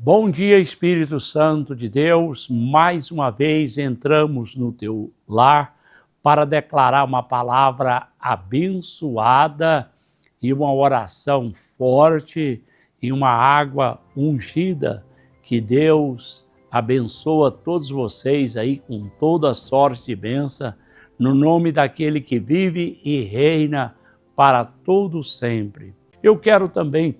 Bom dia, Espírito Santo de Deus. Mais uma vez entramos no teu lar para declarar uma palavra abençoada e uma oração forte e uma água ungida. Que Deus abençoa todos vocês aí com toda sorte de bênção, no nome daquele que vive e reina para todo sempre. Eu quero também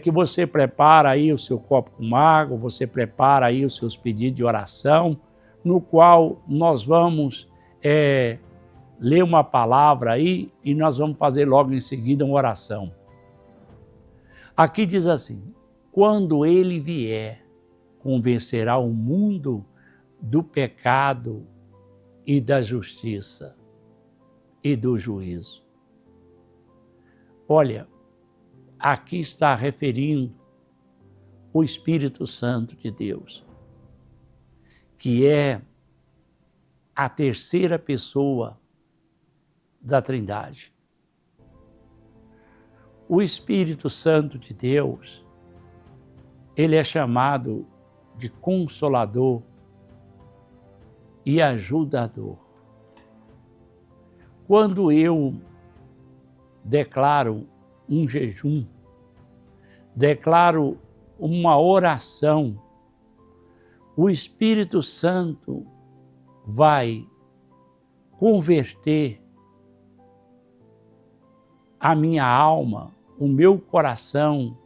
que você prepara aí o seu copo com água, você prepara aí os seus pedidos de oração, no qual nós vamos ler uma palavra aí e nós vamos fazer logo em seguida uma oração. Aqui diz assim: quando ele vier, convencerá o mundo do pecado e da justiça e do juízo. Olha, aqui está referindo o Espírito Santo de Deus, que é a terceira pessoa da Trindade. O Espírito Santo de Deus, ele é chamado de Consolador e Ajudador. Quando eu declaro um jejum, declaro uma oração, o Espírito Santo vai converter a minha alma, o meu coração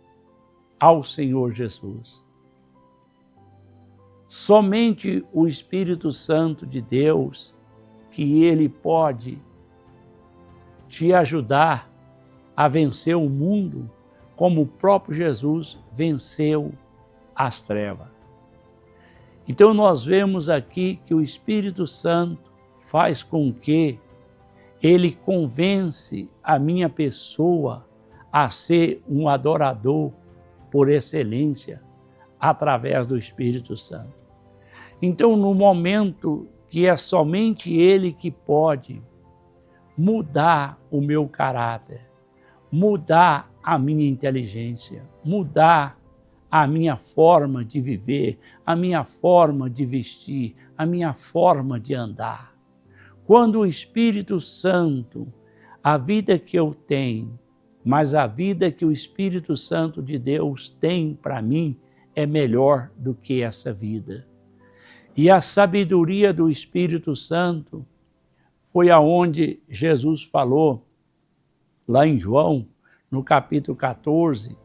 ao Senhor Jesus. Somente o Espírito Santo de Deus, que ele pode te ajudar a vencer o mundo, como o próprio Jesus venceu as trevas. Então nós vemos aqui que o Espírito Santo faz com que ele convence a minha pessoa a ser um adorador por excelência através do Espírito Santo. Então, no momento que é somente ele que pode mudar o meu caráter, mudar a minha inteligência, mudar a minha forma de viver, a minha forma de vestir, a minha forma de andar. Quando o Espírito Santo, a vida que eu tenho, mas a vida que o Espírito Santo de Deus tem para mim é melhor do que essa vida. E a sabedoria do Espírito Santo foi aonde Jesus falou, lá em João, no capítulo 14,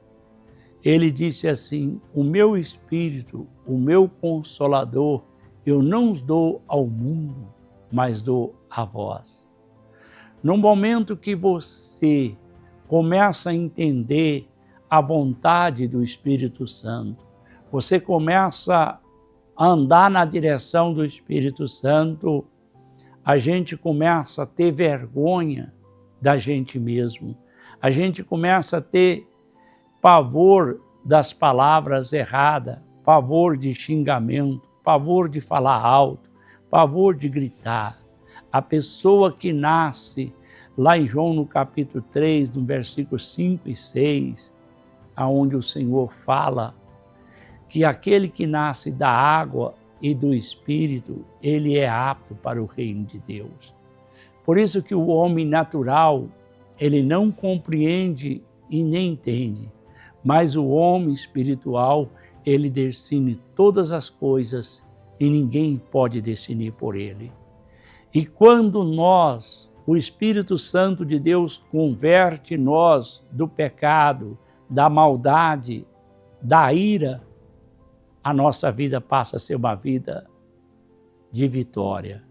ele disse assim: o meu Espírito, o meu Consolador, eu não os dou ao mundo, mas dou a vós. No momento que você começa a entender a vontade do Espírito Santo, você começa a andar na direção do Espírito Santo, a gente começa a ter vergonha da gente mesmo, a gente começa a ter pavor das palavras erradas, pavor de xingamento, pavor de falar alto, pavor de gritar. A pessoa que nasce, lá em João no capítulo 3, no versículo 5 e 6, aonde o Senhor fala que aquele que nasce da água e do Espírito, ele é apto para o reino de Deus. Por isso que o homem natural, ele não compreende e nem entende, mas o homem espiritual, ele discerne todas as coisas e ninguém pode discernir por ele. E quando nós, o Espírito Santo de Deus converte nós do pecado, da maldade, da ira, a nossa vida passa a ser uma vida de vitória.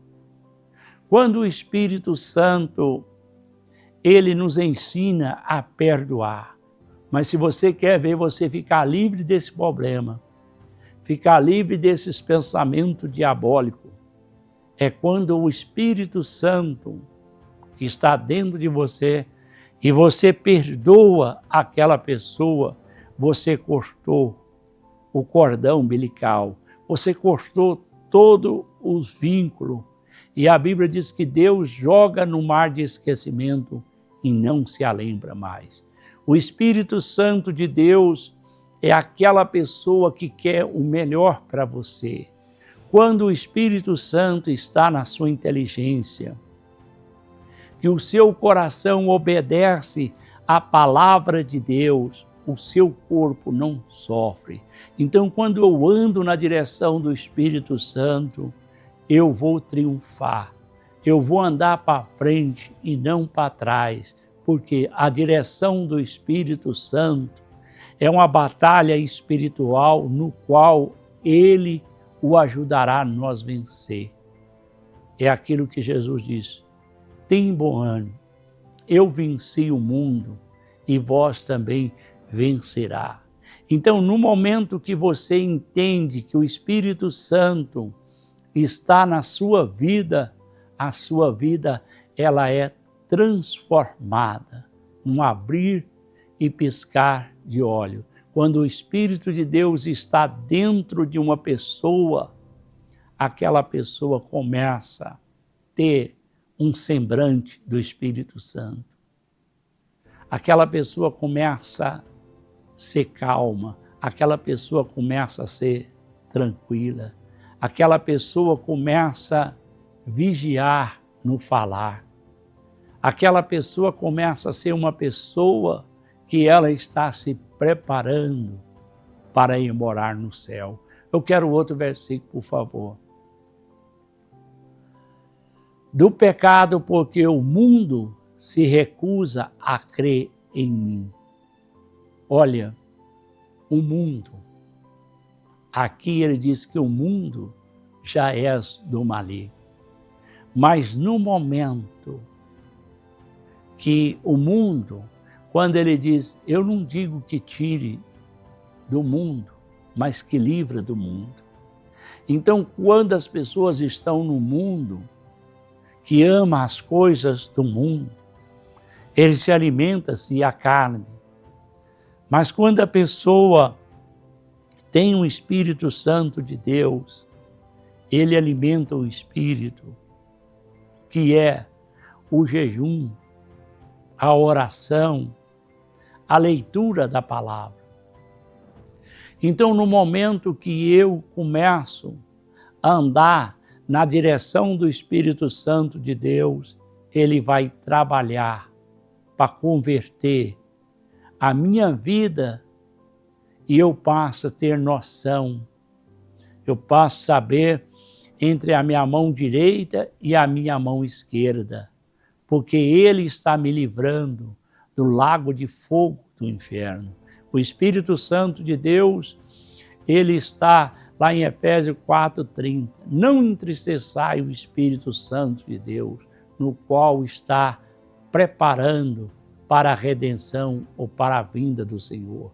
Quando o Espírito Santo, ele nos ensina a perdoar. Mas se você quer ver você ficar livre desse problema, ficar livre desses pensamentos diabólicos, é quando o Espírito Santo está dentro de você e você perdoa aquela pessoa, você cortou o cordão umbilical, você cortou todos os vínculos. E a Bíblia diz que Deus joga no mar de esquecimento e não se lembra mais. O Espírito Santo de Deus, é aquela pessoa que quer o melhor para você. Quando o Espírito Santo está na sua inteligência, que o seu coração obedece à palavra de Deus, o seu corpo não sofre. Então, quando eu ando na direção do Espírito Santo, eu vou triunfar. Eu vou andar para frente e não para trás, porque a direção do Espírito Santo é uma batalha espiritual no qual Ele o ajudará a nós vencer. É aquilo que Jesus disse: tem bom ânimo, eu venci o mundo e vós também vencerá. Então, no momento que você entende que o Espírito Santo está na sua vida, a sua vida ela é transformada num abrir e piscar de olho. Quando o Espírito de Deus está dentro de uma pessoa, aquela pessoa começa a ter um semblante do Espírito Santo. Aquela pessoa começa a ser calma, aquela pessoa começa a ser tranquila, aquela pessoa começa a vigiar no falar, aquela pessoa começa a ser uma pessoa que ela está se preparando para ir morar no céu. Eu quero outro versículo, por favor. Do pecado, porque o mundo se recusa a crer em mim. Olha, o mundo, aqui ele diz que o mundo já é do maligno. Mas no momento que o mundo, quando ele diz, eu não digo que tire do mundo, mas que livra do mundo. Então, quando as pessoas estão no mundo, que ama as coisas do mundo, ele se alimenta-se a carne. Mas quando a pessoa tem um Espírito Santo de Deus, ele alimenta o Espírito, que é o jejum, a oração, a leitura da palavra. Então, no momento que eu começo a andar na direção do Espírito Santo de Deus, ele vai trabalhar para converter a minha vida e eu passo a ter noção, eu passo a saber entre a minha mão direita e a minha mão esquerda, porque ele está me livrando do lago de fogo do inferno. O Espírito Santo de Deus, ele está lá em Efésios 4:30. Não entristeçai o Espírito Santo de Deus, no qual está preparando para a redenção ou para a vinda do Senhor.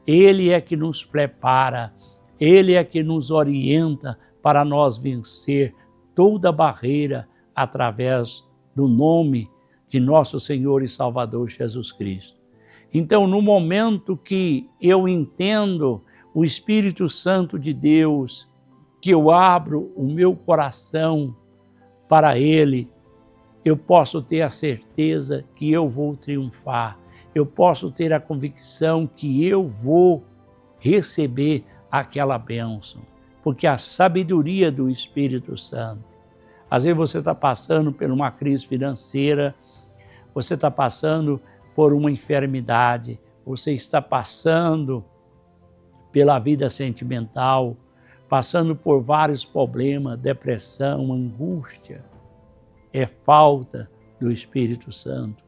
Ele é que nos prepara, ele é que nos orienta para nós vencer toda barreira através do nome de nosso Senhor e Salvador Jesus Cristo. Então, no momento que eu entendo o Espírito Santo de Deus, que eu abro o meu coração para Ele, eu posso ter a certeza que eu vou triunfar, eu posso ter a convicção que eu vou receber aquela bênção, porque a sabedoria do Espírito Santo. Às vezes você está passando por uma crise financeira, você está passando por uma enfermidade, você está passando pela vida sentimental, passando por vários problemas, depressão, angústia. É falta do Espírito Santo,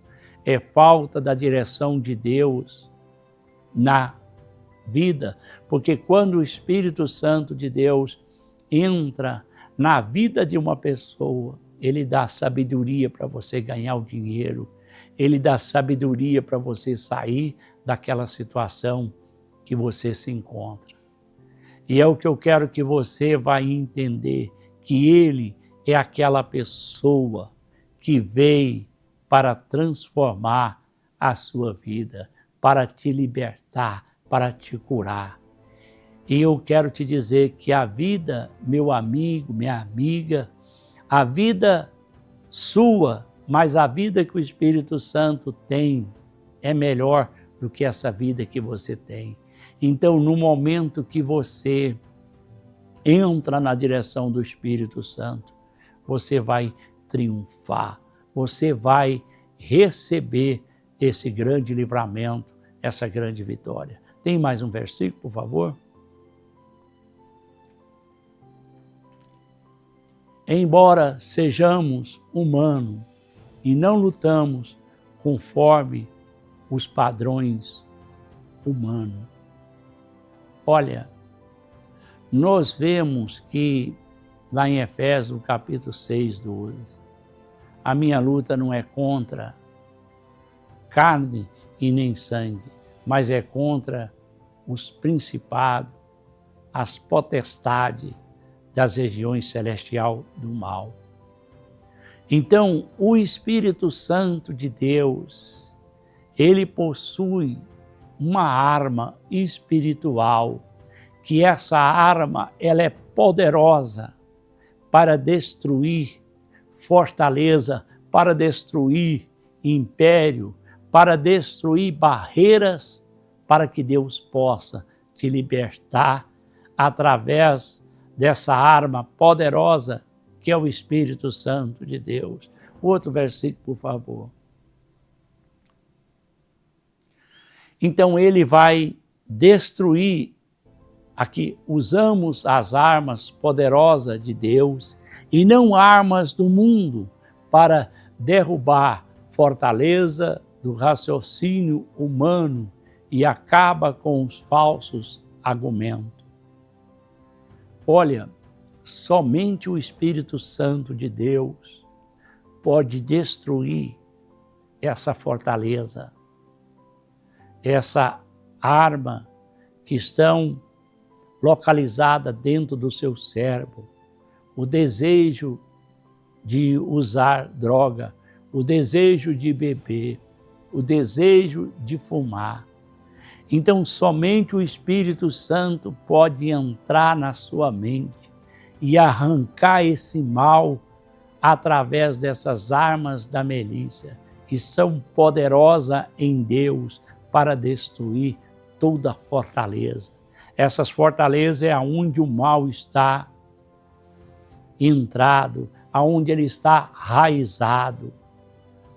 é falta da direção de Deus na vida, porque quando o Espírito Santo de Deus entra na vida de uma pessoa, ele dá sabedoria para você ganhar o dinheiro, ele dá sabedoria para você sair daquela situação que você se encontra. E é o que eu quero que você vá entender, que ele é aquela pessoa que veio para transformar a sua vida, para te libertar, para te curar. E eu quero te dizer que a vida, meu amigo, minha amiga, a vida sua, mas a vida que o Espírito Santo tem, é melhor do que essa vida que você tem. Então, no momento que você entra na direção do Espírito Santo, você vai triunfar, você vai receber esse grande livramento, essa grande vitória. Tem mais um versículo, por favor? Embora sejamos humanos e não lutamos conforme os padrões humanos. Olha, nós vemos que lá em Efésios, capítulo 6, 12, a minha luta não é contra carne e nem sangue, mas é contra os principados, as potestades das regiões celestiais do mal. Então, o Espírito Santo de Deus, ele possui uma arma espiritual, que essa arma ela é poderosa para destruir fortaleza, para destruir império, para destruir barreiras, para que Deus possa te libertar através dessa arma poderosa que é o Espírito Santo de Deus. Outro versículo, por favor. Então ele vai destruir, aqui usamos as armas poderosas de Deus e não armas do mundo para derrubar fortaleza do raciocínio humano e acaba com os falsos argumentos. Olha, somente o Espírito Santo de Deus pode destruir essa fortaleza, essa arma que estão localizada dentro do seu cérebro, o desejo de usar droga, o desejo de beber, o desejo de fumar. Então, somente o Espírito Santo pode entrar na sua mente e arrancar esse mal através dessas armas da milícia, que são poderosas em Deus para destruir toda fortaleza. Essas fortalezas é onde o mal está entrado, aonde ele está raizado.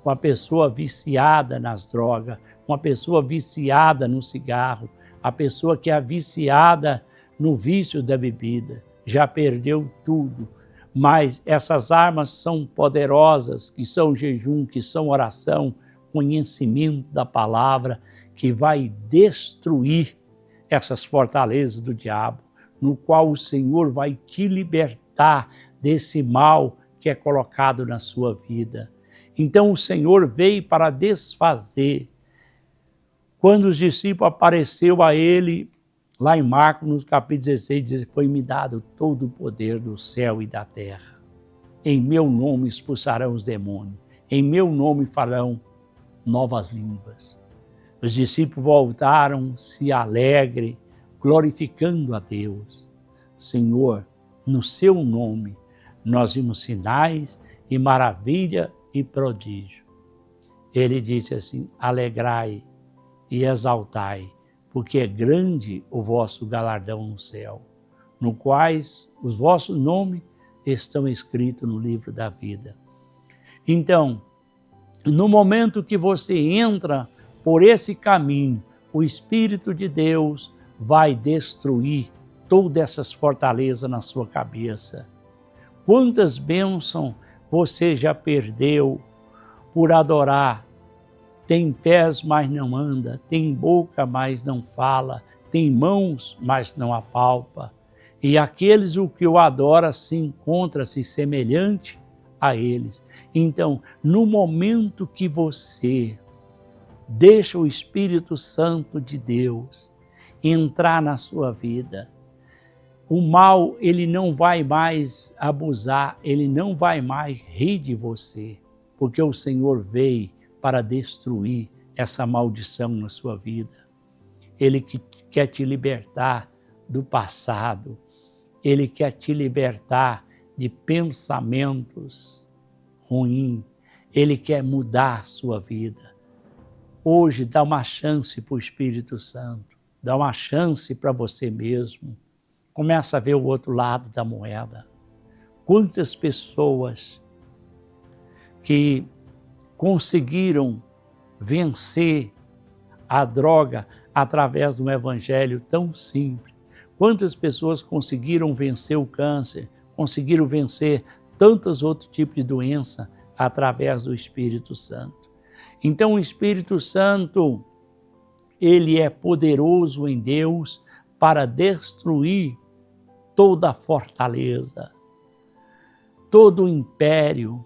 Uma pessoa viciada nas drogas, uma pessoa viciada no cigarro, a pessoa que é viciada no vício da bebida, já perdeu tudo. Mas essas armas são poderosas, que são jejum, que são oração, conhecimento da palavra, que vai destruir essas fortalezas do diabo, no qual o Senhor vai te libertar desse mal que é colocado na sua vida. Então o Senhor veio para desfazer. Quando os discípulos apareceu a ele, lá em Marcos, no capítulo 16, diz: foi-me dado todo o poder do céu e da terra. Em meu nome expulsarão os demônios, em meu nome falarão novas línguas. Os discípulos voltaram-se alegres, glorificando a Deus. Senhor, no seu nome nós vimos sinais e maravilha e prodígio. Ele disse assim: alegrai e exaltai, porque é grande o vosso galardão no céu, no quais os vossos nomes estão escritos no livro da vida. Então, no momento que você entra por esse caminho, o Espírito de Deus vai destruir todas essas fortalezas na sua cabeça. Quantas bênçãos você já perdeu por adorar? Tem pés, mas não anda, tem boca, mas não fala, tem mãos, mas não apalpa. E aqueles o que o adora se encontra-se semelhante a eles. Então, no momento que você deixa o Espírito Santo de Deus entrar na sua vida, o mal ele não vai mais abusar, ele não vai mais rir de você, porque o Senhor veio para destruir essa maldição na sua vida. Ele quer te libertar do passado, ele quer te libertar de pensamentos ruins, ele quer mudar a sua vida. Hoje dá uma chance para o Espírito Santo. dá uma chance para você mesmo. Começa a ver o outro lado da moeda. Quantas pessoas que conseguiram vencer a droga através de um evangelho tão simples. Quantas pessoas conseguiram vencer o câncer, conseguiram vencer tantos outros tipos de doença através do Espírito Santo. Então o Espírito Santo, ele é poderoso em Deus para destruir toda a fortaleza, todo o império,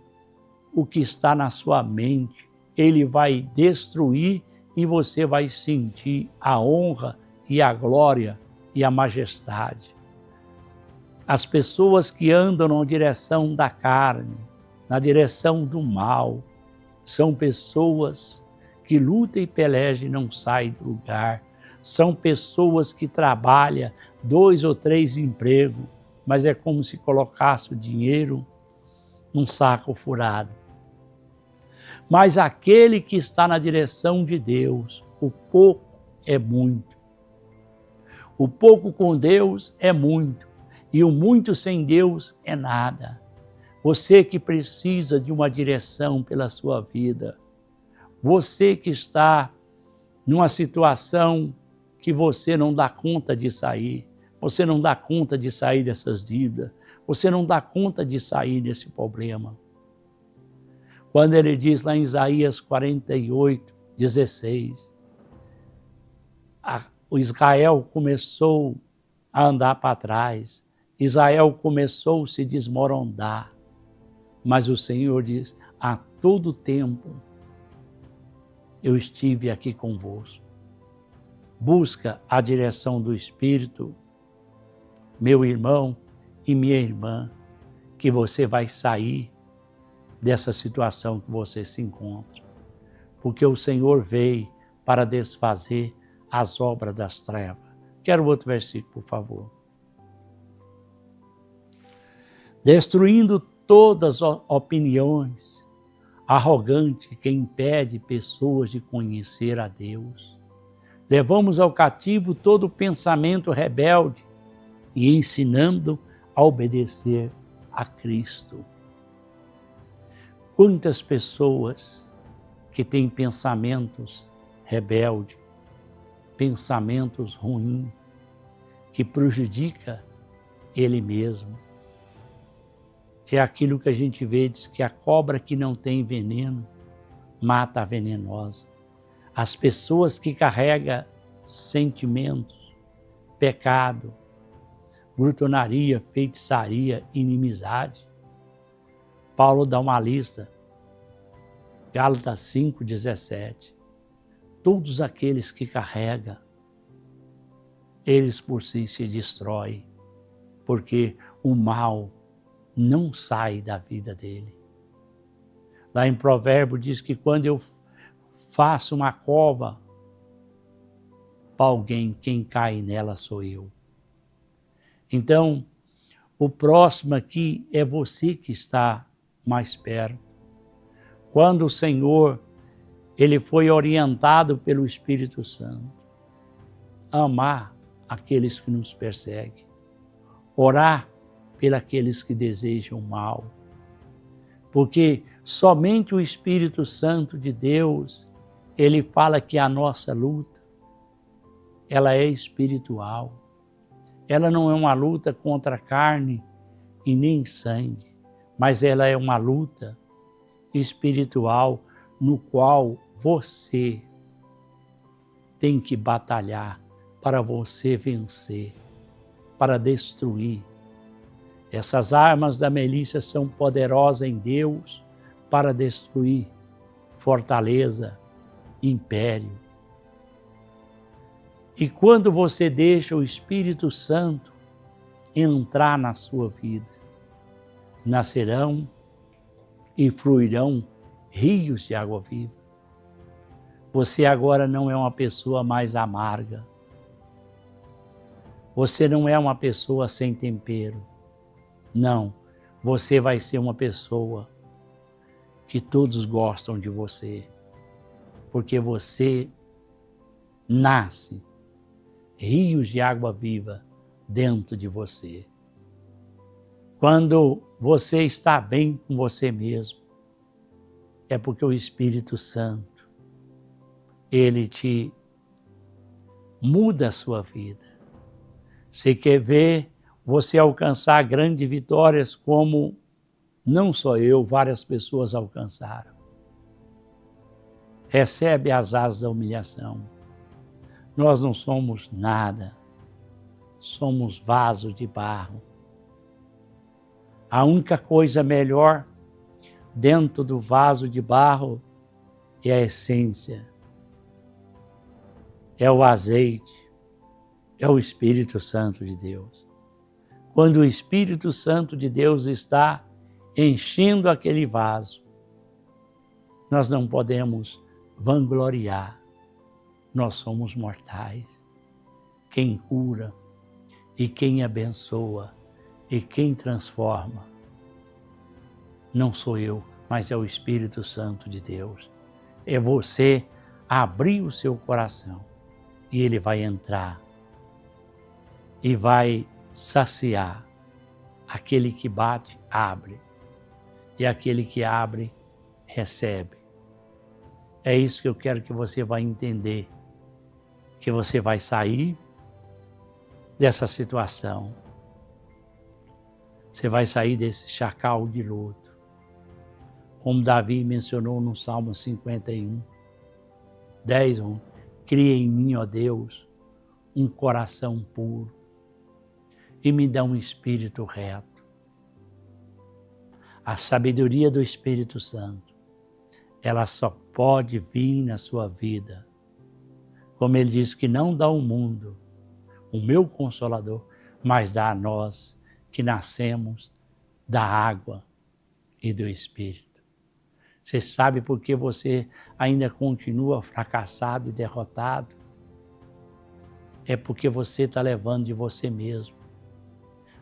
o que está na sua mente, ele vai destruir e você vai sentir a honra e a glória e a majestade. As pessoas que andam na direção da carne, na direção do mal, são pessoas que lutam e pelejam e não saem do lugar. São pessoas que trabalham 2 ou 3 empregos, mas é como se colocasse o dinheiro num saco furado. Mas aquele que está na direção de Deus, o pouco é muito. O pouco com Deus é muito, e o muito sem Deus é nada. Você que precisa de uma direção pela sua vida, você que está numa situação que você não dá conta de sair, você não dá conta de sair dessas dívidas, você não dá conta de sair desse problema. Quando ele diz lá em Isaías 48, 16, o Israel começou a andar para trás, Israel começou a se desmoronar, mas o Senhor diz, a todo tempo eu estive aqui convosco. Busca a direção do Espírito, meu irmão e minha irmã, que você vai sair dessa situação que você se encontra. Porque o Senhor veio para desfazer as obras das trevas. Quero outro versículo, por favor. Destruindo todas as opiniões arrogantes que impede pessoas de conhecer a Deus. Levamos ao cativo todo pensamento rebelde e ensinando a obedecer a Cristo. Quantas pessoas que têm pensamentos rebeldes, pensamentos ruins, que prejudica ele mesmo. É aquilo que a gente vê, diz que a cobra que não tem veneno mata a venenosa. As pessoas que carregam sentimentos, pecado, glutonaria, feitiçaria, inimizade. Paulo dá uma lista, Gálatas 5:17. Todos aqueles que carregam, eles por si se destroem, porque o mal não sai da vida dele. Lá em Provérbio diz que quando eu faço uma cova para alguém, quem cai nela sou eu. Então, o próximo aqui é você que está mais perto. Quando o Senhor, ele foi orientado pelo Espírito Santo, amar aqueles que nos perseguem, orar pelos que desejam mal, porque somente o Espírito Santo de Deus, ele fala que a nossa luta, ela é espiritual, ela não é uma luta contra carne e nem sangue, mas ela é uma luta espiritual no qual você tem que batalhar para você vencer, para destruir. Essas armas da milícia são poderosas em Deus para destruir fortaleza, império. E quando você deixa o Espírito Santo entrar na sua vida, nascerão e fluirão rios de água viva. Você agora não é uma pessoa mais amarga. Você não é uma pessoa sem tempero. Não, você vai ser uma pessoa que todos gostam de você, porque você nasce rios de água viva dentro de você. Quando você está bem com você mesmo, é porque o Espírito Santo, ele te muda a sua vida. Você quer ver você alcançar grandes vitórias como não só eu, várias pessoas alcançaram. Recebe as asas da humilhação. Nós não somos nada, somos vasos de barro. A única coisa melhor dentro do vaso de barro é a essência, é o azeite, é o Espírito Santo de Deus. Quando o Espírito Santo de Deus está enchendo aquele vaso, nós não podemos vangloriar. Nós somos mortais. Quem cura e quem abençoa e quem transforma não sou eu, mas é o Espírito Santo de Deus. É você abrir o seu coração e ele vai entrar e vai saciar. Aquele que bate, abre. E aquele que abre, recebe. É isso que eu quero que você vai entender. Que você vai sair dessa situação. Você vai sair desse chacal de luto. Como Davi mencionou no Salmo 51, 10:1. Cria em mim, ó Deus, um coração puro e me dá um espírito reto. A sabedoria do Espírito Santo, ela só pode vir na sua vida. Como ele diz que não dá ao mundo o meu Consolador, mas dá a nós que nascemos da água e do Espírito. Você sabe por que você ainda continua fracassado e derrotado? É porque você está levando de você mesmo.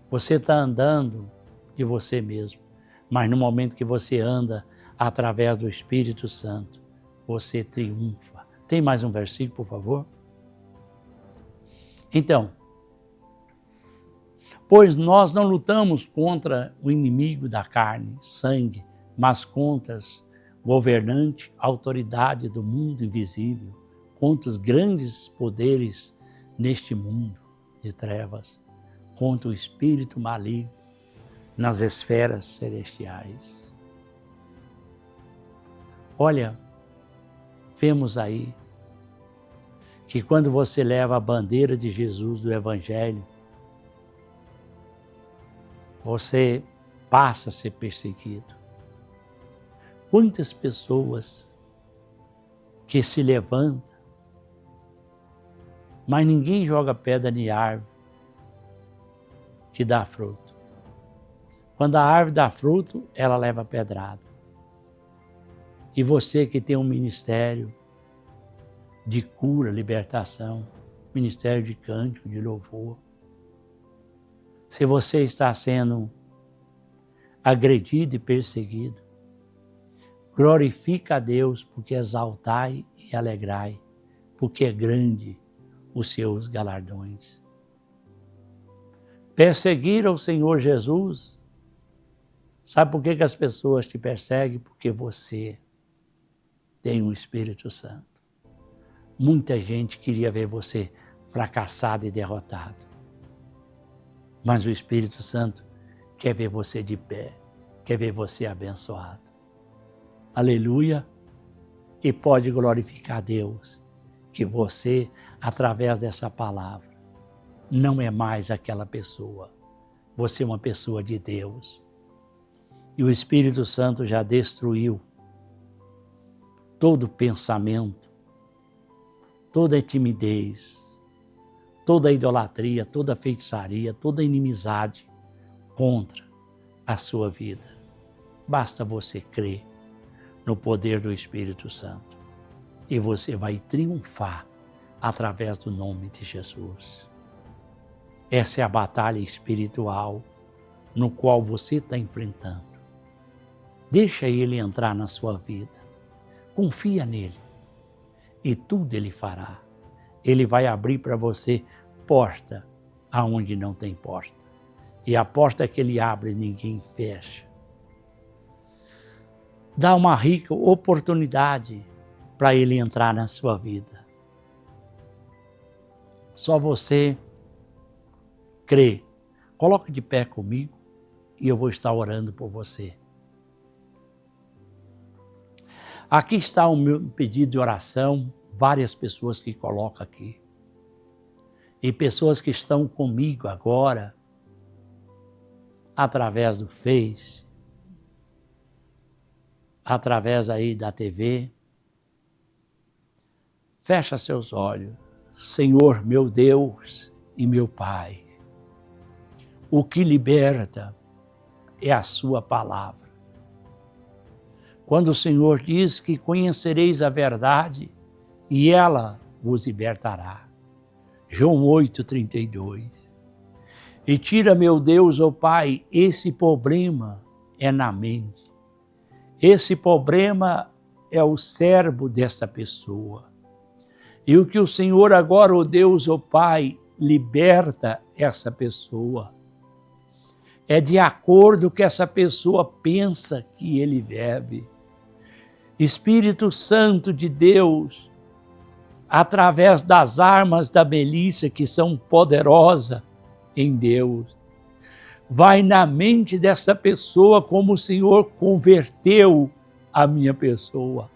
Você está andando de você mesmo. Mas no momento que você anda através do Espírito Santo, você triunfa. Tem mais um versículo, por favor? Então, pois nós não lutamos contra o inimigo da carne, sangue, mas contra os governantes, autoridade do mundo invisível, contra os grandes poderes neste mundo de trevas, contra o espírito maligno nas esferas celestiais. Olha, vemos aí que quando você leva a bandeira de Jesus do Evangelho, você passa a ser perseguido. Quantas pessoas que se levantam, mas ninguém joga pedra em árvore que dá fruto. Quando a árvore dá fruto, ela leva pedrada. E você que tem um ministério de cura, libertação, ministério de cântico, de louvor, se você está sendo agredido e perseguido, glorifica a Deus, porque exaltai e alegrai, porque é grande os seus galardões. Perseguir ao Senhor Jesus, sabe por que as pessoas te perseguem? Porque você tem o Espírito Santo. Muita gente queria ver você fracassado e derrotado. Mas o Espírito Santo quer ver você de pé, quer ver você abençoado. Aleluia! E pode glorificar a Deus, que você, através dessa palavra, não é mais aquela pessoa. Você é uma pessoa de Deus. E o Espírito Santo já destruiu todo pensamento, toda timidez, toda idolatria, toda feitiçaria, toda inimizade contra a sua vida. Basta você crer no poder do Espírito Santo e você vai triunfar através do nome de Jesus. Essa é a batalha espiritual no qual você está enfrentando. Deixa ele entrar na sua vida. Confia nele e tudo ele fará. Ele vai abrir para você porta aonde não tem porta. E a porta que ele abre, ninguém fecha. Dá uma rica oportunidade para ele entrar na sua vida. Só você crê. Coloque de pé comigo e eu vou estar orando por você. Aqui está o meu pedido de oração, várias pessoas que colocam aqui. E pessoas que estão comigo agora, através do Face, através aí da TV. Fecha seus olhos. Senhor, meu Deus e meu Pai, o que liberta é a sua palavra. Quando o Senhor diz que conhecereis a verdade e ela vos libertará. João 8:32. E tira, meu Deus, ó Pai, esse problema é na mente. Esse problema é o cérebro desta pessoa. E o que o Senhor agora, ó Deus, ó Pai, liberta essa pessoa. É de acordo com que essa pessoa pensa que ele deve. Espírito Santo de Deus, através das armas da milícia que são poderosas em Deus, vai na mente dessa pessoa como o Senhor converteu a minha pessoa.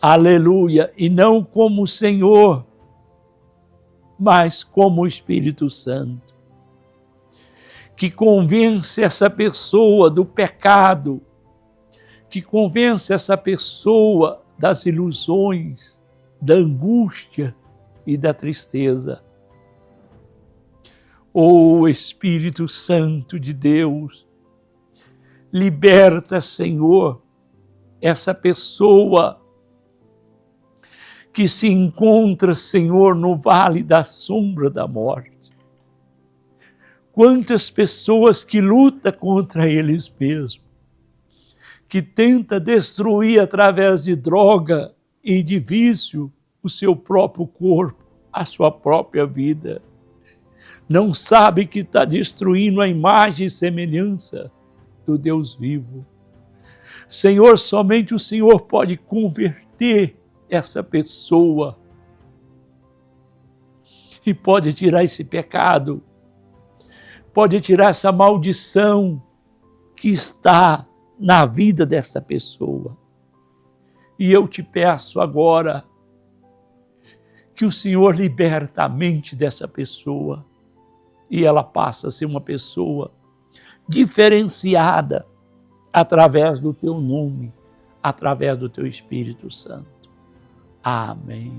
Aleluia! E não como o Senhor, mas como o Espírito Santo, que convence essa pessoa do pecado, que convence essa pessoa das ilusões, da angústia e da tristeza. Oh Espírito Santo de Deus, liberta, Senhor, essa pessoa que se encontra, Senhor, no vale da sombra da morte. Quantas pessoas que lutam contra eles mesmos, que tenta destruir através de droga e de vício o seu próprio corpo, a sua própria vida. Não sabe que está destruindo a imagem e semelhança do Deus vivo. Senhor, somente o Senhor pode converter essa pessoa e pode tirar esse pecado, pode tirar essa maldição que está na vida dessa pessoa. E eu te peço agora que o Senhor liberta a mente dessa pessoa e ela passa a ser uma pessoa diferenciada através do teu nome, através do teu Espírito Santo. Amém.